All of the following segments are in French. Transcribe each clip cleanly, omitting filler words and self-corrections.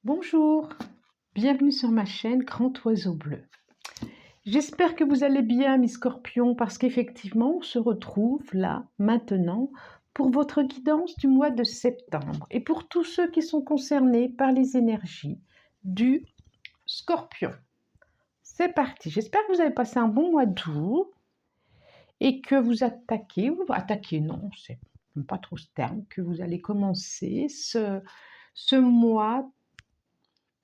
Bonjour, bienvenue sur ma chaîne Grand Oiseau Bleu. J'espère que vous allez bien, mes scorpions, parce qu'effectivement, on se retrouve là, maintenant, pour votre guidance du mois de septembre et pour tous ceux qui sont concernés par les énergies du scorpion. C'est parti, j'espère que vous avez passé un bon mois d'août et que vous attaquez, non, c'est pas trop ce terme, que vous allez commencer ce mois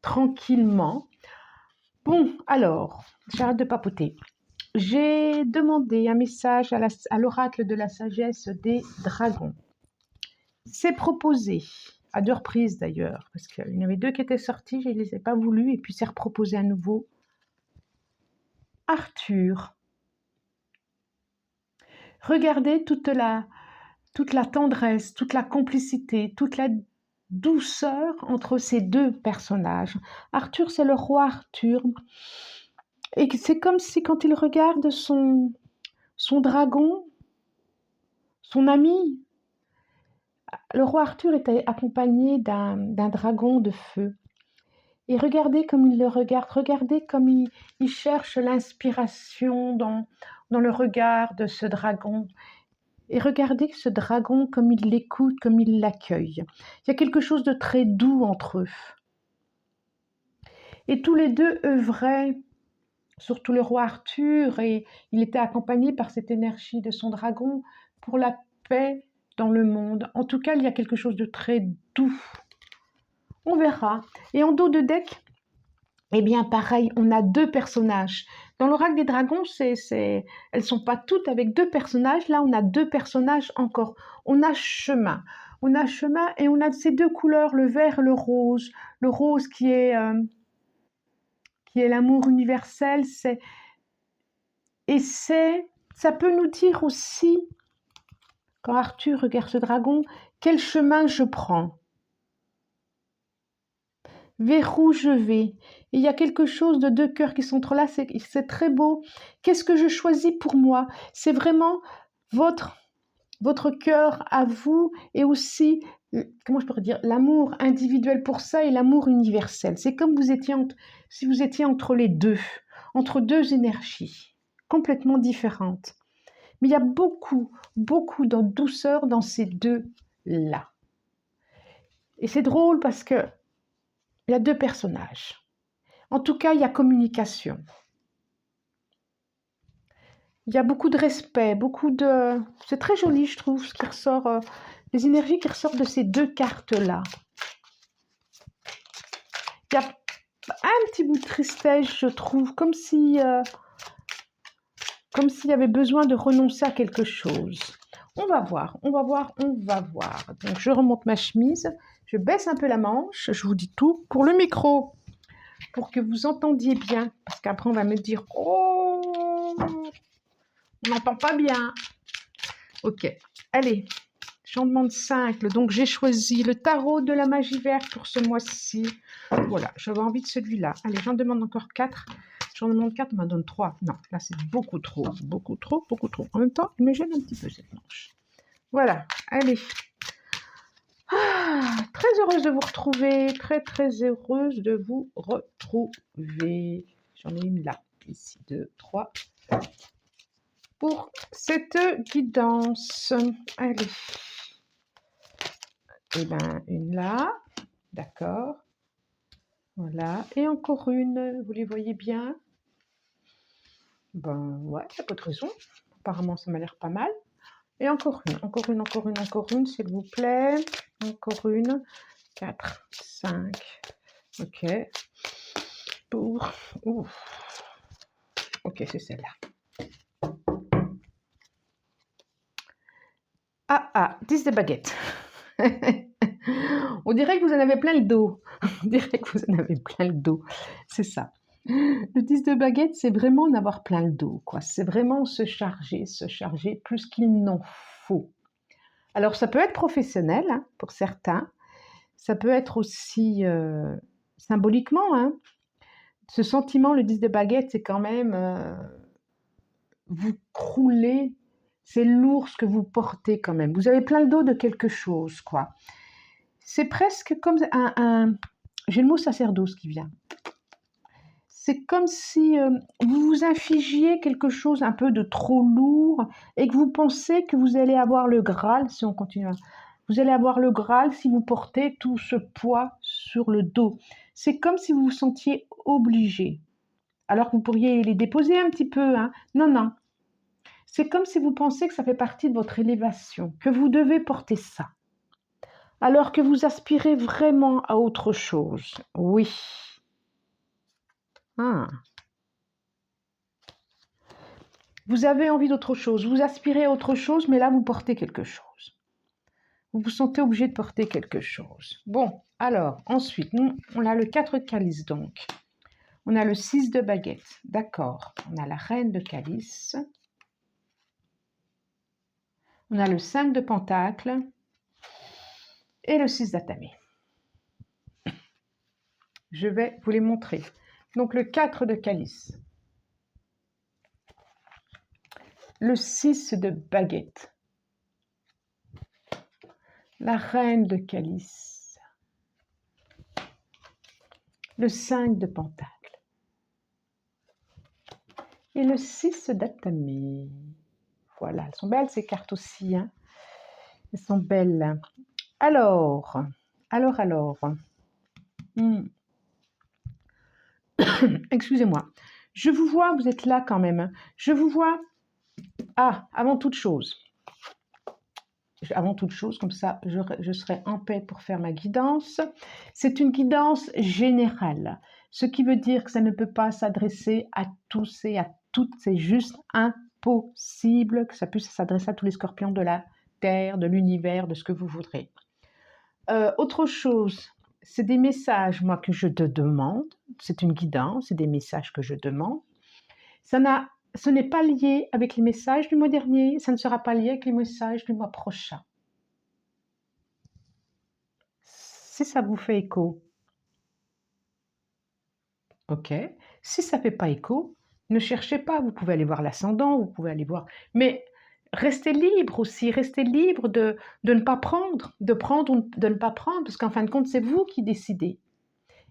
tranquillement. Bon, alors, j'arrête de papoter. J'ai demandé un message à l'oracle de la sagesse des dragons. C'est proposé, à 2 reprises d'ailleurs, parce qu'il y en avait 2 qui étaient sortis, je ne les ai pas voulu, et puis c'est reproposé à nouveau. Arthur. Regardez toute la tendresse, toute la complicité, toute la douceur entre ces 2 personnages. Arthur, c'est le roi Arthur. Et c'est comme si quand il regarde son dragon, son ami, le roi Arthur était accompagné d'un dragon de feu. Et regardez comme il le regarde, regardez comme il cherche l'inspiration dans le regard de ce dragon. Et regardez ce dragon comme il l'écoute, comme il l'accueille. Il y a quelque chose de très doux entre eux. Et tous les 2 œuvraient, surtout le roi Arthur, et il était accompagné par cette énergie de son dragon pour la paix dans le monde. En tout cas, il y a quelque chose de très doux. On verra. Et en dos de deck, eh bien pareil, on a 2 personnages. Dans l'oracle des dragons, elles sont pas toutes avec 2 personnages. Là, on a 2 personnages encore. On a chemin. On a chemin et on a ces 2 couleurs, le vert et le rose. Le rose qui est l'amour universel. Ça peut nous dire aussi, quand Arthur regarde ce dragon, quel chemin je prends, vers où je vais. Et il y a quelque chose de 2 cœurs qui s'entrelacent, c'est très beau. Qu'est-ce que je choisis pour moi? C'est vraiment votre cœur à vous, et aussi, comment je pourrais dire, l'amour individuel pour ça et l'amour universel. C'est comme si vous étiez entre les 2, entre 2 énergies complètement différentes. Mais il y a beaucoup de douceur dans ces 2-là. Et c'est drôle parce que il y a 2 personnages. En tout cas, il y a communication. Il y a beaucoup de respect, c'est très joli, je trouve, ce qui ressort, les énergies qui ressortent de ces 2 cartes-là. Il y a un petit bout de tristesse, je trouve, comme s'il y avait besoin de renoncer à quelque chose. On va voir. Donc, je remonte ma chemise, je baisse un peu la manche, je vous dis tout pour le micro, pour que vous entendiez bien, parce qu'après on va me dire « Oh, on n'entend pas bien ». Ok, allez, j'en demande 5. Donc j'ai choisi le tarot de la magie verte pour ce mois-ci. Voilà, j'avais envie de celui-là. Allez, j'en demande encore 4. J'en demande 4, on m'en donne 3. Non, là c'est beaucoup trop. En même temps, il me gêne un petit peu cette manche. Voilà, allez. Très heureuse de vous retrouver, très heureuse de vous retrouver. J'en ai une là, ici, 2, 3. Pour cette guidance. Allez. Et bien, une là, d'accord. Voilà, et encore une, vous les voyez bien? Ben ouais, il n'y a pas de raison. Apparemment, ça m'a l'air pas mal. Et encore une, s'il vous plaît. Encore une. 4, 5. Ok. Pour... Ouf. Ok, c'est celle-là. Ah, 10 de baguettes. On dirait que vous en avez plein le dos. On dirait que vous en avez plein le dos. C'est ça. Le 10 de baguette, c'est vraiment en avoir plein le dos, quoi. C'est vraiment se charger plus qu'il n'en faut. Alors, ça peut être professionnel, hein, pour certains. Ça peut être aussi symboliquement, hein. Ce sentiment, le 10 de baguette, c'est quand même vous croulez, c'est lourd ce que vous portez quand même. Vous avez plein le dos de quelque chose, quoi. C'est presque comme j'ai le mot sacerdoce qui vient. C'est comme si vous vous infligiez quelque chose un peu de trop lourd et que vous pensez que vous allez avoir le Graal, si on continue. Vous allez avoir le Graal si vous portez tout ce poids sur le dos. C'est comme si vous vous sentiez obligé. Alors que vous pourriez les déposer un petit peu. Hein. Non, non. C'est comme si vous pensez que ça fait partie de votre élévation, que vous devez porter ça. Alors que vous aspirez vraiment à autre chose. Oui. Ah. Vous avez envie d'autre chose, vous aspirez à autre chose, mais là, vous portez quelque chose. Vous vous sentez obligé de porter quelque chose. Bon, alors, ensuite, on a le 4 de calice, donc. On a le 6 de baguette, d'accord. On a la reine de calice. On a le 5 de pentacle et le 6 d'atamé. Je vais vous les montrer. Donc, le 4 de calice. Le 6 de baguette. La reine de calice. Le 5 de pentacle. Et le 6 d'atamé. Voilà, elles sont belles ces cartes aussi. Hein. Elles sont belles. Alors. Excusez-moi. Je vous vois, vous êtes là quand même. Je vous vois. Ah, avant toute chose, comme ça, je serai en paix pour faire ma guidance. C'est une guidance générale, ce qui veut dire que ça ne peut pas s'adresser à tous et à toutes. C'est juste impossible que ça puisse s'adresser à tous les scorpions de la Terre, de l'univers, de ce que vous voudrez. Autre chose, c'est des messages, moi, que je te demande. C'est une guidance, c'est des messages que je demande. Ce n'est pas lié avec les messages du mois dernier, ça ne sera pas lié avec les messages du mois prochain. Si ça vous fait écho, ok. Si ça ne fait pas écho, ne cherchez pas, vous pouvez aller voir l'ascendant, vous pouvez aller voir... Mais restez libre aussi, restez libre de ne pas prendre, de prendre ou de ne pas prendre, parce qu'en fin de compte, c'est vous qui décidez.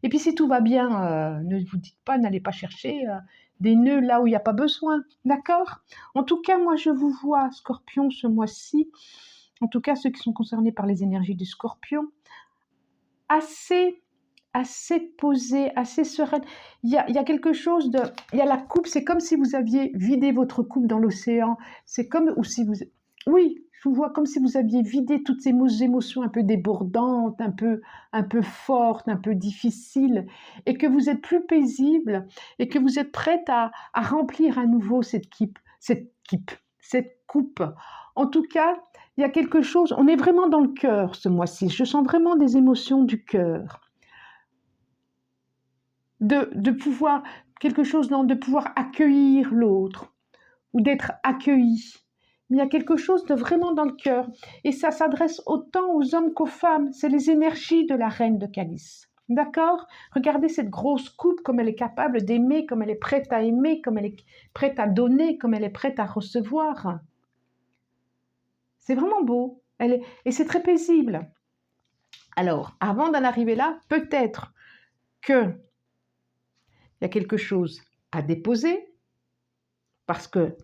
Et puis si tout va bien, ne vous dites pas, n'allez pas chercher des nœuds là où il n'y a pas besoin, d'accord? En tout cas, moi je vous vois, Scorpion, ce mois-ci, en tout cas ceux qui sont concernés par les énergies du Scorpion, assez posé, assez sereine. Il y a quelque chose de... Il y a la coupe, c'est comme si vous aviez vidé votre coupe dans l'océan. C'est comme... Ou si vous... Oui, je vous vois comme si vous aviez vidé toutes ces émotions un peu débordantes, un peu fortes, un peu difficiles, et que vous êtes plus paisible, et que vous êtes prête à remplir à nouveau cette coupe. En tout cas, il y a quelque chose, on est vraiment dans le cœur ce mois-ci. Je sens vraiment des émotions du cœur. De pouvoir, quelque chose de pouvoir accueillir l'autre, ou d'être accueilli. Mais il y a quelque chose de vraiment dans le cœur. Et ça s'adresse autant aux hommes qu'aux femmes. C'est les énergies de la reine de calice. D'accord? Regardez cette grosse coupe, comme elle est capable d'aimer, comme elle est prête à aimer, comme elle est prête à donner, comme elle est prête à recevoir. C'est vraiment beau. Et c'est très paisible. Alors, avant d'en arriver là, peut-être qu'il y a quelque chose à déposer, parce que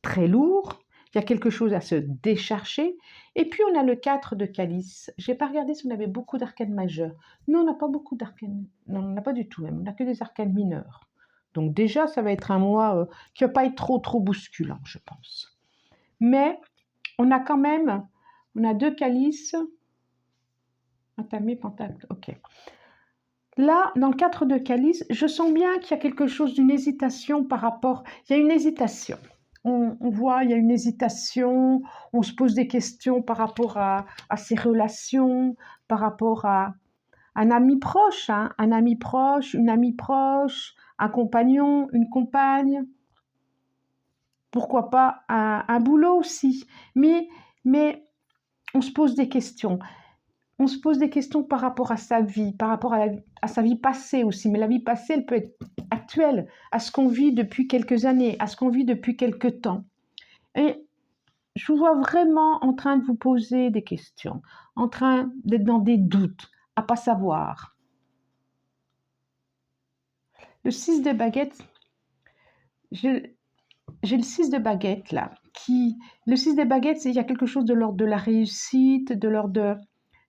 très lourd, il y a quelque chose à se décharger. Et puis, on a le 4 de calice. Je n'ai pas regardé si on avait beaucoup d'arcanes majeures. Non, on n'a pas beaucoup d'arcanes. Non, on n'a pas du tout même. On n'a que des arcanes mineurs. Donc déjà, ça va être un mois qui ne va pas être trop bousculant, je pense. Mais on a quand même, on a 2 calices. Entamé, pentacle, ok. Là, dans le 4 de calice, je sens bien qu'il y a quelque chose d'une hésitation par rapport... Il y a une hésitation. On voit, il y a une hésitation, on se pose des questions par rapport à ses relations, par rapport à un ami proche, hein, un ami proche, une amie proche, un compagnon, une compagne, pourquoi pas un boulot aussi. Mais on se pose des questions. On se pose des questions par rapport à sa vie, par rapport à sa vie passée aussi. Mais la vie passée, elle peut être actuelle, à ce qu'on vit depuis quelques années, à ce qu'on vit depuis quelques temps. Et je vous vois vraiment en train de vous poser des questions, en train d'être dans des doutes, à pas savoir. Le 6 de baguette, j'ai le 6 de baguette là. Le 6 de baguette, il y a quelque chose de l'ordre de la réussite, de l'ordre de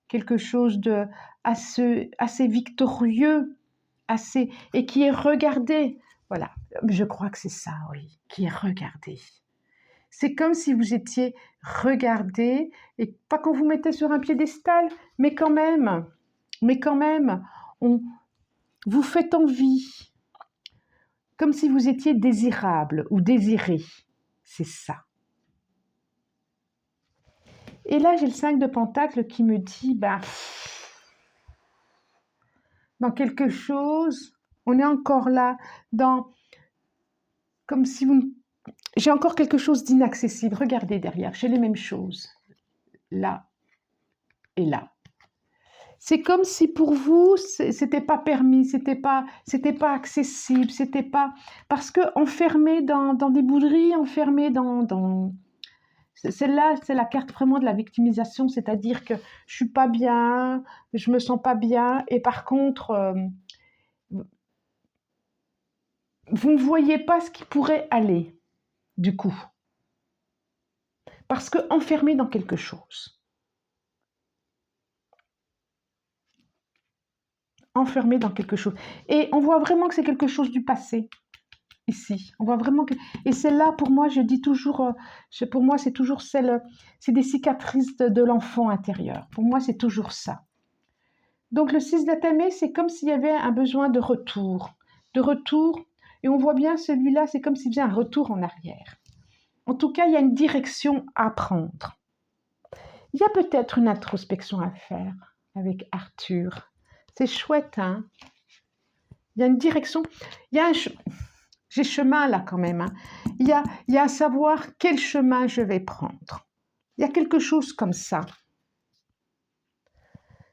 quelque chose de assez victorieux, et qui est regardé. Voilà, je crois que c'est ça, oui, qui est regardé. C'est comme si vous étiez regardé, et pas qu'on vous mettait sur un piédestal, mais quand même, vous faites envie, comme si vous étiez désirable ou désiré. C'est ça. Et là, j'ai le 5 de Pentacle qui me dit, dans quelque chose, on est encore là, comme si j'ai encore quelque chose d'inaccessible. Regardez derrière, j'ai les mêmes choses, là et là. C'est comme si pour vous, c'était pas permis, c'était pas accessible, c'était pas parce que enfermé dans des bouderies, enfermé dans celle-là, c'est la carte vraiment de la victimisation, c'est-à-dire que je suis pas bien, je me sens pas bien, et par contre, vous ne voyez pas ce qui pourrait aller, du coup, parce que enfermé dans quelque chose. Enfermé dans quelque chose. Et on voit vraiment que c'est quelque chose du passé, ici. On voit vraiment que... Et celle-là, pour moi, je dis toujours, pour moi, c'est toujours c'est des cicatrices de l'enfant intérieur. Pour moi, c'est toujours ça. Donc, le 6 d'atamé, c'est comme s'il y avait un besoin de retour. Et on voit bien celui-là, c'est comme s'il faisait un retour en arrière. En tout cas, il y a une direction à prendre. Il y a peut-être une introspection à faire avec Arthur. C'est chouette, hein? Il y a une direction, j'ai chemin là quand même, hein. Il y a à savoir quel chemin je vais prendre. Il y a quelque chose comme ça.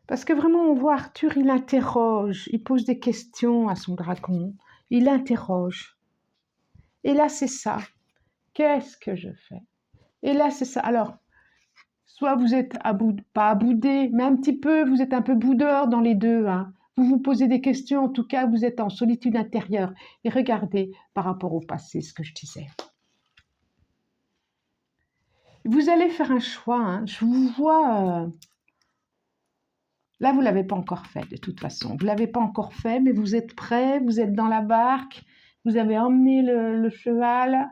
Parce que vraiment, on voit Arthur, il interroge, il pose des questions à son dragon, il interroge. Et là, c'est ça. Qu'est-ce que je fais? Et là, c'est ça. Alors, soit vous êtes pas à bouder, mais un petit peu, vous êtes un peu boudeur dans les deux, hein. Vous vous posez des questions, en tout cas, vous êtes en solitude intérieure. Et regardez par rapport au passé, ce que je disais. Vous allez faire un choix, hein. Je vous vois... Là, vous ne l'avez pas encore fait, de toute façon. Vous ne l'avez pas encore fait, mais vous êtes prêts, vous êtes dans la barque, vous avez emmené le cheval.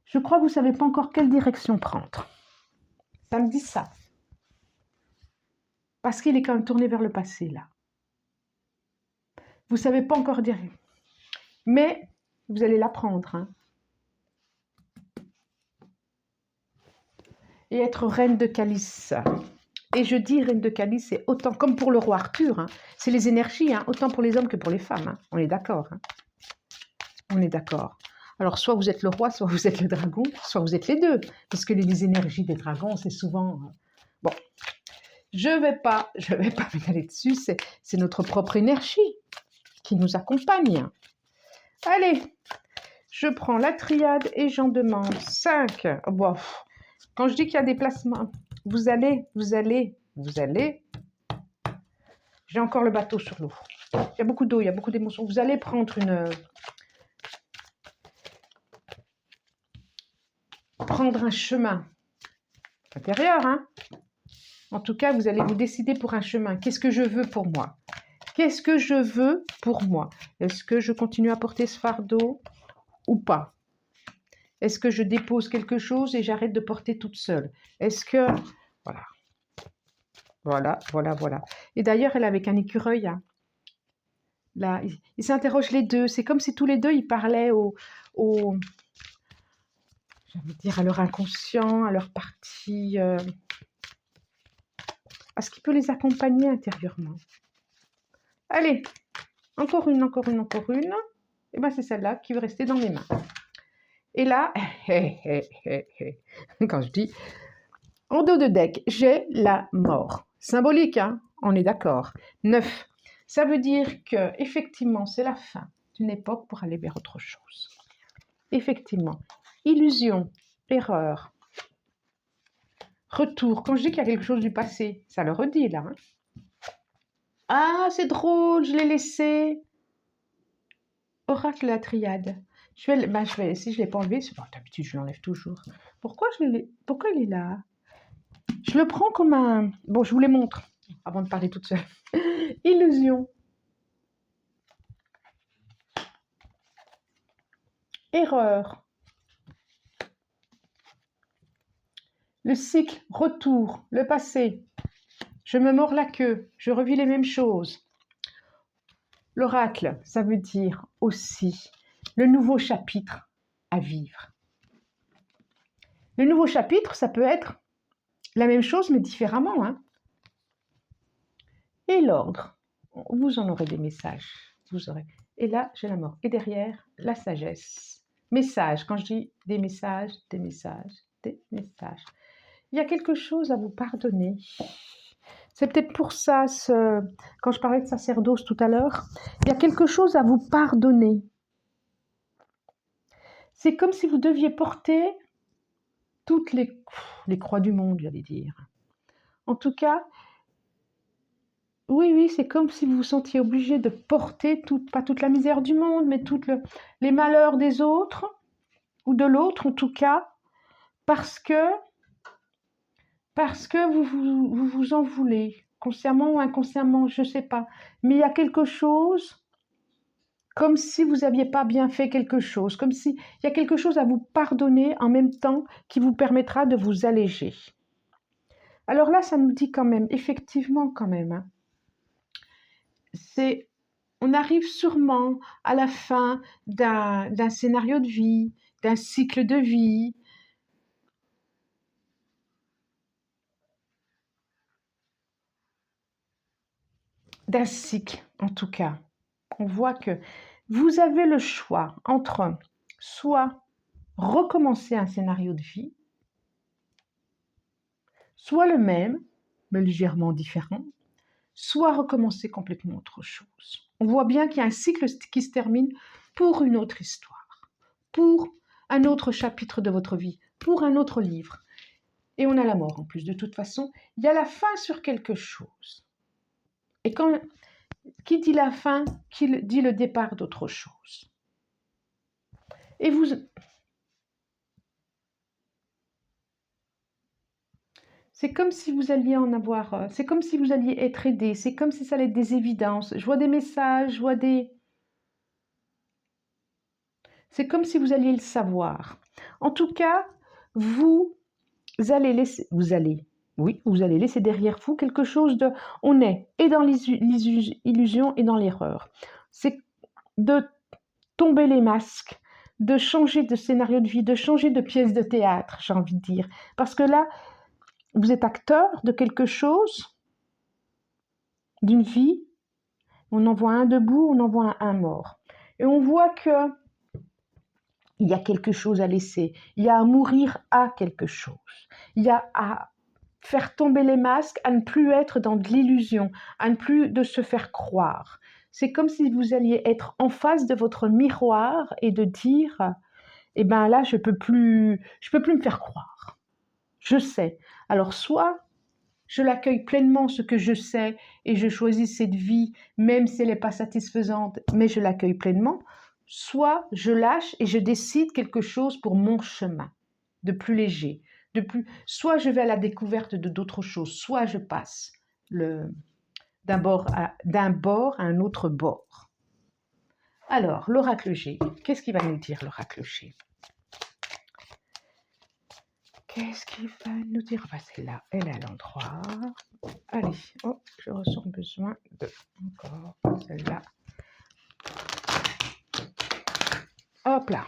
Je crois que vous ne savez pas encore quelle direction prendre. Ça me dit ça. Parce qu'il est quand même tourné vers le passé, là. Vous ne savez pas encore dire. Mais vous allez l'apprendre, hein. Et être reine de calice. Et je dis reine de calice, c'est autant, comme pour le roi Arthur, hein, c'est les énergies, hein, autant pour les hommes que pour les femmes. Hein. On est d'accord. Hein. On est d'accord. Alors, soit vous êtes le roi, soit vous êtes le dragon, soit vous êtes les deux. Parce que les énergies des dragons, c'est souvent... Bon, je vais pas m'étaler dessus, c'est notre propre énergie qui nous accompagne. Allez, je prends la triade et j'en demande 5. Bon, quand je dis qu'il y a des placements, vous allez. J'ai encore le bateau sur l'eau. Il y a beaucoup d'eau, il y a beaucoup d'émotions. Vous allez prendre un chemin intérieur, hein. En tout cas, vous allez vous décider pour un chemin. Qu'est-ce que je veux pour moi? Qu'est-ce que je veux pour moi? Est-ce que je continue à porter ce fardeau ou pas? Est-ce que je dépose quelque chose et j'arrête de porter toute seule? Est-ce que... Voilà. Et d'ailleurs, elle est avec un écureuil. Hein. Là, ils s'interrogent les deux. C'est comme si tous les deux, ils parlaient j'allais dire, à leur inconscient, à leur partie... à ce qui peut les accompagner intérieurement. Allez, encore une. Et bien, c'est celle-là qui veut rester dans mes mains. Et là, quand je dis, en dos de deck, j'ai la mort. Symbolique, hein, on est d'accord. 9. Ça veut dire que effectivement, c'est la fin d'une époque pour aller vers autre chose. Effectivement. Illusion, erreur, retour. Quand je dis qu'il y a quelque chose du passé, ça le redit là. Hein. Ah, c'est drôle, je l'ai laissé. Oracle la triade. Si je ne l'ai pas enlevé, c'est bon, d'habitude je l'enlève toujours. Pourquoi il est là? Je le prends comme un... Bon, je vous les montre avant de parler toute seule. Illusion. Erreur. Le cycle, retour, le passé. Je me mords la queue, je revis les mêmes choses. L'oracle, ça veut dire aussi le nouveau chapitre à vivre. Le nouveau chapitre, ça peut être la même chose, mais différemment. Hein. Et l'ordre, vous en aurez des messages. Vous aurez. Et là, j'ai la mort. Et derrière, la sagesse. Message, quand je dis des messages, des messages, des messages. Il y a quelque chose à vous pardonner. C'est peut-être pour ça, quand je parlais de sacerdoce tout à l'heure, il y a quelque chose à vous pardonner. C'est comme si vous deviez porter toutes les croix du monde, j'allais dire. En tout cas, oui, c'est comme si vous vous sentiez obligé de porter, pas toute la misère du monde, mais tous les malheurs des autres, ou de l'autre en tout cas, parce que vous vous en voulez, consciemment ou inconsciemment, je ne sais pas. Mais il y a quelque chose, comme si vous n'aviez pas bien fait quelque chose, comme s'il y a quelque chose à vous pardonner en même temps qui vous permettra de vous alléger. Alors là, ça nous dit quand même, effectivement quand même, hein, on arrive sûrement à la fin d'un scénario de vie, d'un cycle de vie. D'un cycle, en tout cas. On voit que vous avez le choix entre soit recommencer un scénario de vie, soit le même, mais légèrement différent, soit recommencer complètement autre chose. On voit bien qu'il y a un cycle qui se termine pour une autre histoire, pour un autre chapitre de votre vie, pour un autre livre. Et on a la mort en plus. De toute façon, il y a la fin sur quelque chose. Et qui dit la fin, qui dit le départ d'autre chose. Et vous... C'est comme si vous alliez en avoir... C'est comme si vous alliez être aidé. C'est comme si ça allait être des évidences. Je vois des messages, je vois des... C'est comme si vous alliez le savoir. En tout cas, vous allez laisser... Vous allez laisser derrière vous quelque chose de... On est et dans l'illusion et dans l'erreur. C'est de tomber les masques, de changer de scénario de vie, de changer de pièce de théâtre, j'ai envie de dire. Parce que là, vous êtes acteur de quelque chose, d'une vie, on en voit un debout, on en voit un mort. Et on voit que il y a quelque chose à laisser, il y a à mourir à quelque chose, il y a à faire tomber les masques, à ne plus être dans de l'illusion, à ne plus de se faire croire. C'est comme si vous alliez être en face de votre miroir et de dire, eh ben là, je peux plus me faire croire. Je sais. Alors soit je l'accueille pleinement ce que je sais et je choisis cette vie, même si elle n'est pas satisfaisante, mais je l'accueille pleinement, soit je lâche et je décide quelque chose pour mon chemin, de plus léger, soit je vais à la découverte de d'autres choses, soit je passe d'un bord à un autre bord. Alors, l'oracle G, qu'est-ce qu'il va nous dire l'oracle G? Qu'est-ce qu'il va nous dire? Celle-là, elle est à l'endroit. Allez, je ressens besoin de encore celle-là. Hop là.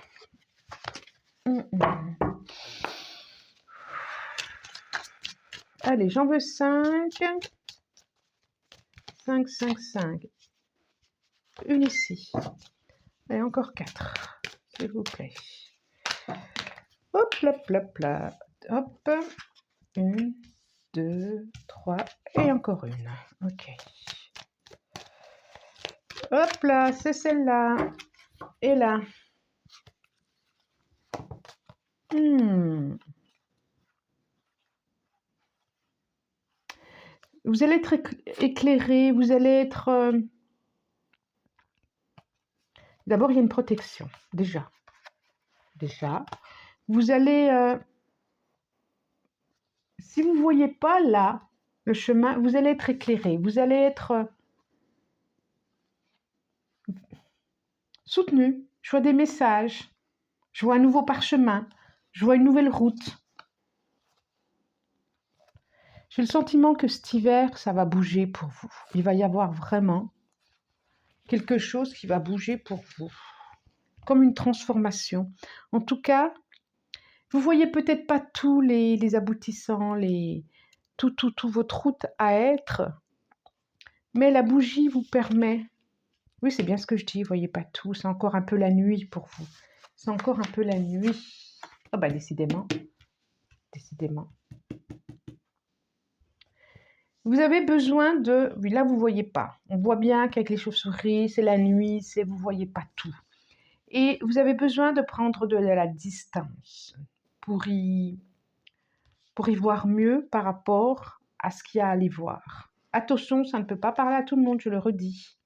Allez, j'en veux 5. 5, 5, 5. Une ici. Et encore 4, s'il vous plaît. Hop, hop, hop, là. Hop. 1, 2, 3 et encore une. Ok. Hop là, c'est celle-là. Et là. Vous allez être éclairé, vous allez être... D'abord, il y a une protection, déjà. Déjà, vous allez, si vous ne voyez pas là le chemin, vous allez être éclairé, vous allez être soutenu. Je vois des messages, je vois un nouveau parchemin, je vois une nouvelle route. J'ai le sentiment que cet hiver, ça va bouger pour vous. Il va y avoir vraiment quelque chose qui va bouger pour vous, comme une transformation. En tout cas, vous voyez peut-être pas tous les aboutissants, tout votre route à être, mais la bougie vous permet, oui c'est bien ce que je dis, vous voyez pas tout, c'est encore un peu la nuit pour vous. C'est encore un peu la nuit. Ah bah décidément, décidément. Vous avez besoin de, oui là vous voyez pas, on voit bien qu'avec les chauves-souris, c'est la nuit, vous voyez pas tout. Et vous avez besoin de prendre de la distance pour y voir mieux par rapport à ce qu'il y a à aller voir. Attention, ça ne peut pas parler à tout le monde, je le redis.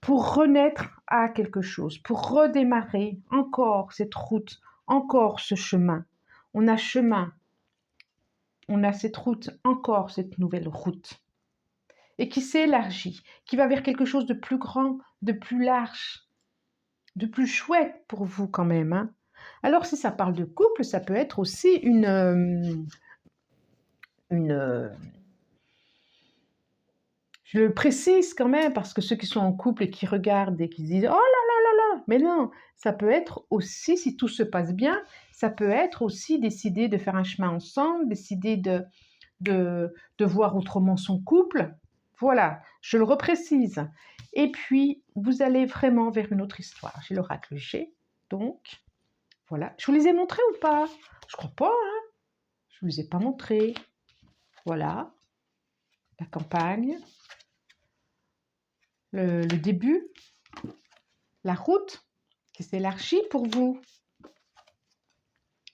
Pour renaître à quelque chose, pour redémarrer encore cette route, encore ce chemin. On a chemin, on a cette route, encore cette nouvelle route. Et qui s'élargit, qui va vers quelque chose de plus grand, de plus large, de plus chouette pour vous quand même. Hein. Alors si ça parle de couple, ça peut être aussi je le précise quand même parce que ceux qui sont en couple et qui regardent et qui disent « Oh là là là là !» Mais non, ça peut être aussi, si tout se passe bien, ça peut être aussi décider de faire un chemin ensemble, décider de voir autrement son couple. Voilà, je le reprécise. Et puis, vous allez vraiment vers une autre histoire. J'ai l'oracle G, donc, voilà. Je vous les ai montrés ou pas? Je crois pas, hein. Je vous les ai pas montrés. Voilà, la campagne. Le début, la route qui s'élargit pour vous.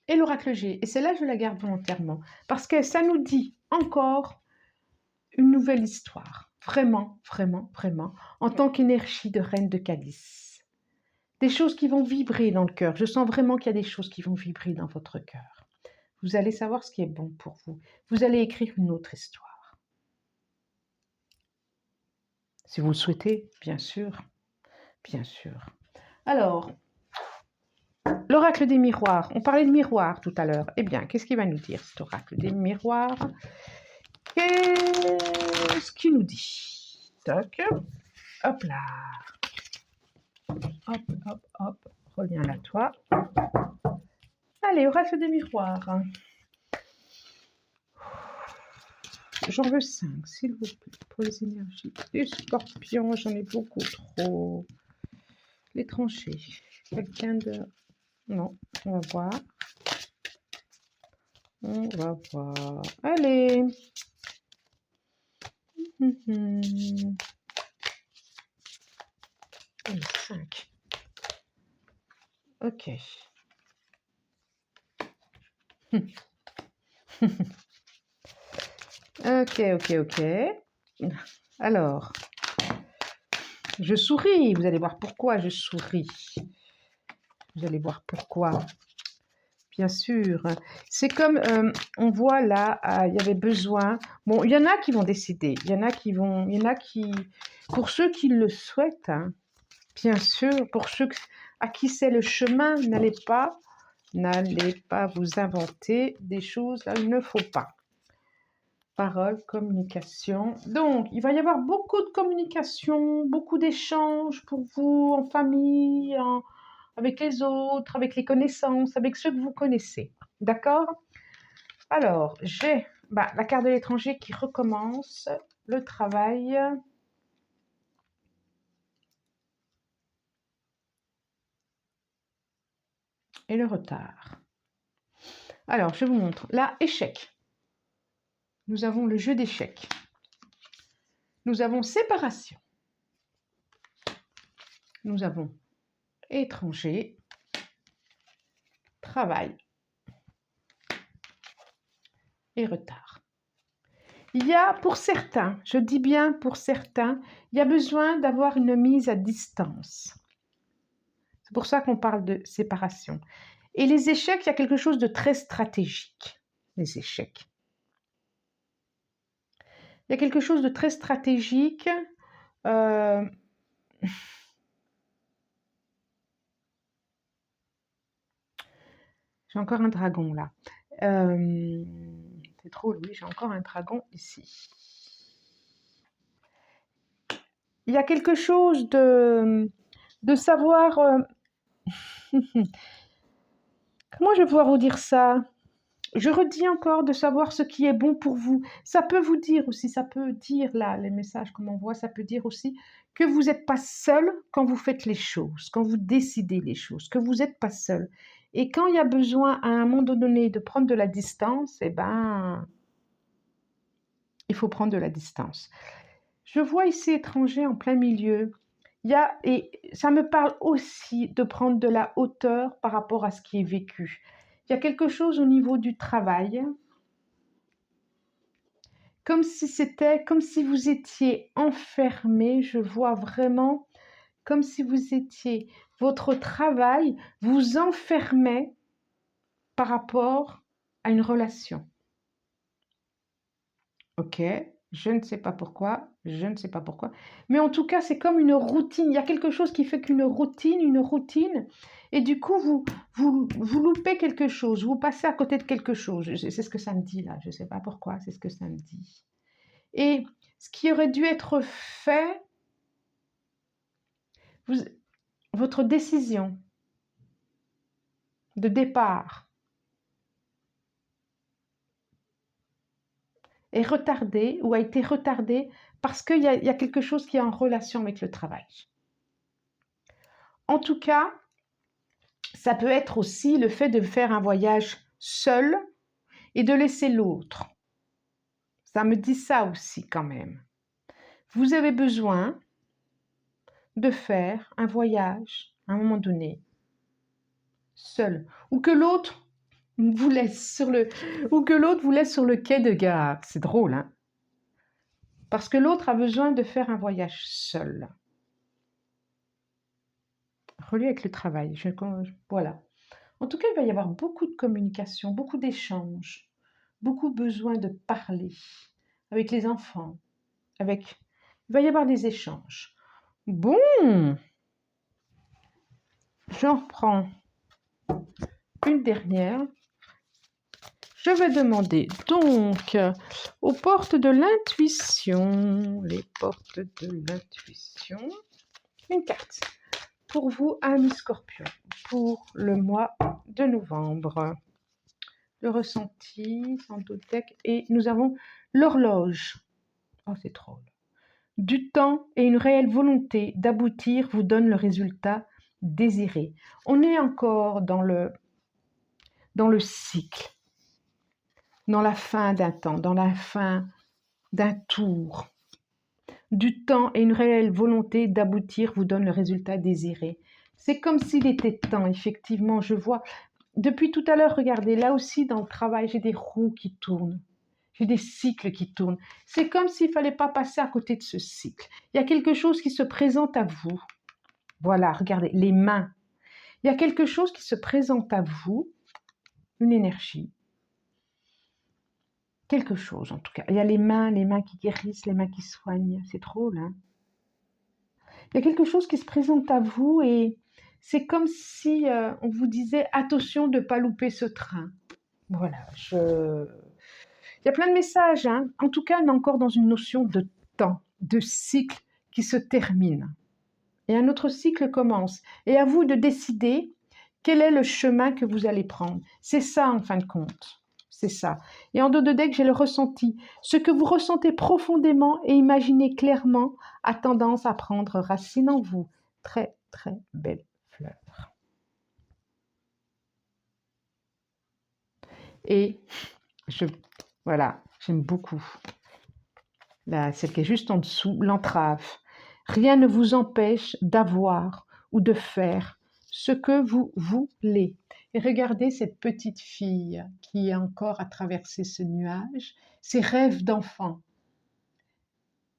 Et l'oracle G. Et celle-là, je la garde volontairement. Parce que ça nous dit encore une nouvelle histoire. Vraiment, vraiment, vraiment. En tant qu'énergie de reine de calice. Des choses qui vont vibrer dans le cœur. Je sens vraiment qu'il y a des choses qui vont vibrer dans votre cœur. Vous allez savoir ce qui est bon pour vous. Vous allez écrire une autre histoire. Si vous le souhaitez, bien sûr. Bien sûr. Alors, l'oracle des miroirs. On parlait de miroirs tout à l'heure. Eh bien, qu'est-ce qu'il va nous dire, cet oracle des miroirs? Qu'est-ce qu'il nous dit? Toc. Hop là. Hop, hop, hop. Reviens là, toi. Allez, oracle des miroirs. J'en veux 5, s'il vous plaît, pour les énergies. Les scorpions, j'en ai beaucoup trop. Les tranchées. Quelqu'un de... Non, on va voir. On va voir. Allez. Allez, 5. Ok. Ok. Alors, je souris. Vous allez voir pourquoi je souris. Vous allez voir pourquoi. Bien sûr. C'est comme, on voit là, il y avait besoin. Bon, il y en a qui vont décider. Il y en a qui, pour ceux qui le souhaitent, hein, bien sûr, pour ceux à qui c'est le chemin, n'allez pas vous inventer des choses là, il ne faut pas. Parole, communication. Donc, il va y avoir beaucoup de communication, beaucoup d'échanges pour vous, en famille, avec les autres, avec les connaissances, avec ceux que vous connaissez. D'accord? Alors, j'ai la carte de l'étranger qui recommence, le travail. Et le retard. Alors, je vous montre. Là, échec. Nous avons le jeu d'échecs. Nous avons séparation. Nous avons étranger, travail et retard. Il y a pour certains, je dis bien pour certains, il y a besoin d'avoir une mise à distance. C'est pour ça qu'on parle de séparation. Et les échecs, il y a quelque chose de très stratégique. Les échecs. Il y a quelque chose de très stratégique. euh, J'ai encore un dragon là. C'est drôle, oui, j'ai encore un dragon ici. Il y a quelque chose de savoir... Comment je vais pouvoir vous dire ça? Je redis encore de savoir ce qui est bon pour vous. Ça peut vous dire aussi, ça peut dire là, les messages qu'on m'envoie, ça peut dire aussi que vous n'êtes pas seul quand vous faites les choses, quand vous décidez les choses, que vous n'êtes pas seul. Et quand il y a besoin à un moment donné de prendre de la distance, eh ben, il faut prendre de la distance. Je vois ici étranger en plein milieu. Et ça me parle aussi de prendre de la hauteur par rapport à ce qui est vécu. Il y a quelque chose au niveau du travail, comme si vous étiez enfermé. Je vois vraiment comme si vous étiez, votre travail vous enfermait par rapport à une relation. Ok, je ne sais pas pourquoi, mais en tout cas, c'est comme une routine. Il y a quelque chose qui fait qu'une routine, et du coup, vous loupez quelque chose, vous passez à côté de quelque chose. C'est ce que ça me dit là, je ne sais pas pourquoi, c'est ce que ça me dit. Et ce qui aurait dû être fait, votre décision de départ est retardée ou a été retardée parce qu'il y a quelque chose qui est en relation avec le travail. En tout cas, ça peut être aussi le fait de faire un voyage seul et de laisser l'autre. Ça me dit ça aussi quand même. Vous avez besoin de faire un voyage à un moment donné, seul, ou que l'autre vous laisse sur le quai de gare. C'est drôle, hein? Parce que l'autre a besoin de faire un voyage seul. Relié avec le travail. Voilà. En tout cas, il va y avoir beaucoup de communication, beaucoup d'échanges, beaucoup besoin de parler avec les enfants, il va y avoir des échanges. Bon, j'en reprends une dernière. Je vais demander donc aux portes de l'intuition, les portes de l'intuition, une carte pour vous, amis Scorpion, pour le mois de novembre. Le ressenti, sans doute, et nous avons l'horloge. Oh, c'est drôle. Du temps et une réelle volonté d'aboutir vous donne le résultat désiré. On est encore dans le cycle, dans la fin d'un temps, dans la fin d'un tour. Du temps et une réelle volonté d'aboutir vous donne le résultat désiré. C'est comme s'il était temps, effectivement, je vois. Depuis tout à l'heure, regardez, là aussi dans le travail, j'ai des roues qui tournent. J'ai des cycles qui tournent. C'est comme s'il ne fallait pas passer à côté de ce cycle. Il y a quelque chose qui se présente à vous. Voilà, regardez, les mains. Il y a quelque chose qui se présente à vous, une énergie. Quelque chose, en tout cas. Il y a les mains qui guérissent, les mains qui soignent. C'est drôle, hein? Il y a quelque chose qui se présente à vous et c'est comme si on vous disait « Attention de ne pas louper ce train ». Voilà, il y a plein de messages, hein. En tout cas, on est encore dans une notion de temps, de cycle qui se termine. Et un autre cycle commence. Et à vous de décider quel est le chemin que vous allez prendre. C'est ça, en fin de compte. C'est ça. Et en dos de deck, j'ai le ressenti. Ce que vous ressentez profondément et imaginez clairement a tendance à prendre racine en vous. Très, très belle fleur. Et voilà, j'aime beaucoup. Là, celle qui est juste en dessous, l'entrave. Rien ne vous empêche d'avoir ou de faire ce que vous voulez. Et regardez cette petite fille qui est encore à traverser ce nuage, ses rêves d'enfant.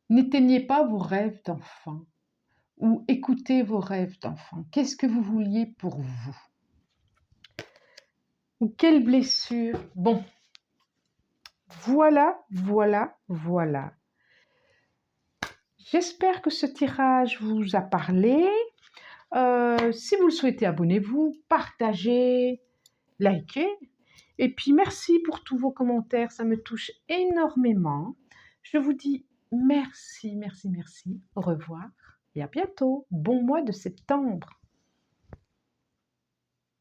N'éteignez pas vos rêves d'enfant. ou écoutez vos rêves d'enfant. Qu'est-ce que vous vouliez pour vous? Ou quelle blessure? Bon, voilà, voilà, voilà. J'espère que ce tirage vous a parlé. Si vous le souhaitez, abonnez-vous, partagez, likez. Et puis merci pour tous vos commentaires, ça me touche énormément. Je vous dis merci, merci, merci. Au revoir et à bientôt. Bon mois de septembre.